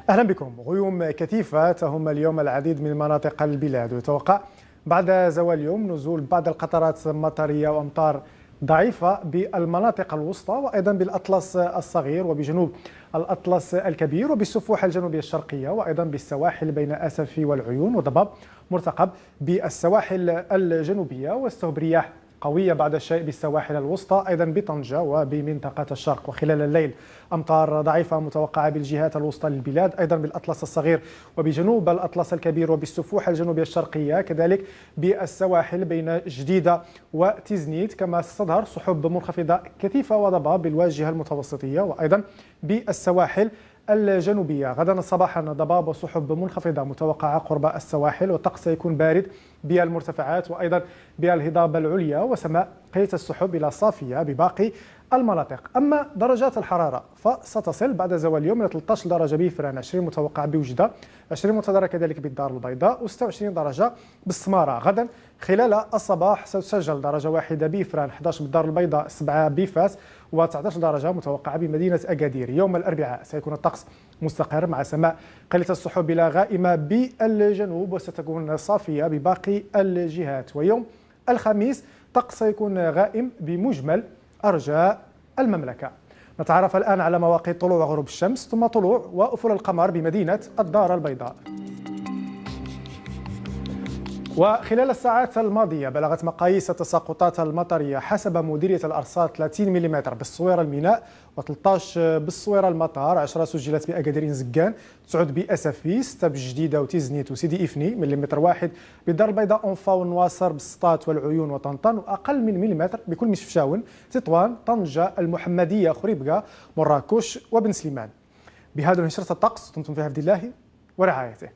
أهلا بكم. غيوم كثيفة تهم اليوم العديد من مناطق البلاد، ويتوقع بعد زوال اليوم نزول بعض القطرات المطرية وأمطار ضعيفة بالمناطق الوسطى وأيضا بالأطلس الصغير وبجنوب الأطلس الكبير وبالسفوح الجنوبية الشرقية وأيضا بالسواحل بين أسفي والعيون، وضباب مرتقب بالسواحل الجنوبية، واستهب رياح قوية بعض الشيء بالسواحل الوسطى أيضا بطنجة وبمنطقة الشرق. وخلال الليل أمطار ضعيفة متوقعة بالجهات الوسطى للبلاد، أيضا بالأطلس الصغير وبجنوب الأطلس الكبير وبالسفوح الجنوبية الشرقية، كذلك بالسواحل بين جديدة وتزنيت، كما ستظهر سحب منخفضة كثيفة وضباب بالواجهة المتوسطية وأيضا بالسواحل الجنوبية. غدا صباحا ضباب وسحب منخفضة متوقعة قرب السواحل، والطقس سيكون بارد بالمرتفعات وأيضا بالهضاب العليا، وسماء قليلة السحب إلى صافية بباقي المناطق. أما درجات الحرارة فستصل بعد زوال اليوم إلى 13 درجة بفران، 20 متوقع بوجدة، 20 متضرر كذلك بالدار البيضاء، و26 درجة بالسمارة. غدا خلال الصباح ستسجل درجة واحدة بفران، 11 بالدار البيضاء، 7 بفاس، و19 درجة متوقعة بمدينة أكادير. يوم الأربعاء سيكون الطقس مستقر مع سماء قليلة السحب إلى غائمة بالجنوب، وستكون صافية بباقي الجهات. ويوم الخميس طقس سيكون غائم بمجمل أرجاء المملكة. نتعرف الآن على مواقيت طلوع وغروب الشمس ثم طلوع وأفول القمر بمدينة الدار البيضاء. وخلال الساعات الماضية بلغت مقاييس التساقطات المطرية حسب مديرية الأرصاد 30 ملم بالصويرة الميناء، و13 بالصويرة المطار، 10 سجلت بأكادير زكان، 9 بأسفي، 6 بجديدة وتزنيت وسيدي إفني، مليمتر واحد بالدار البيضاء، أنفا والنواصر، بالسطات والعيون وطنطان، وأقل من مليمتر بكل مشفشاون، تطوان، طنجة، المحمدية، خريبكا، مراكش وبن سليمان. بهذا نشرة الطقس دمتم في حفظ الله ورعايته.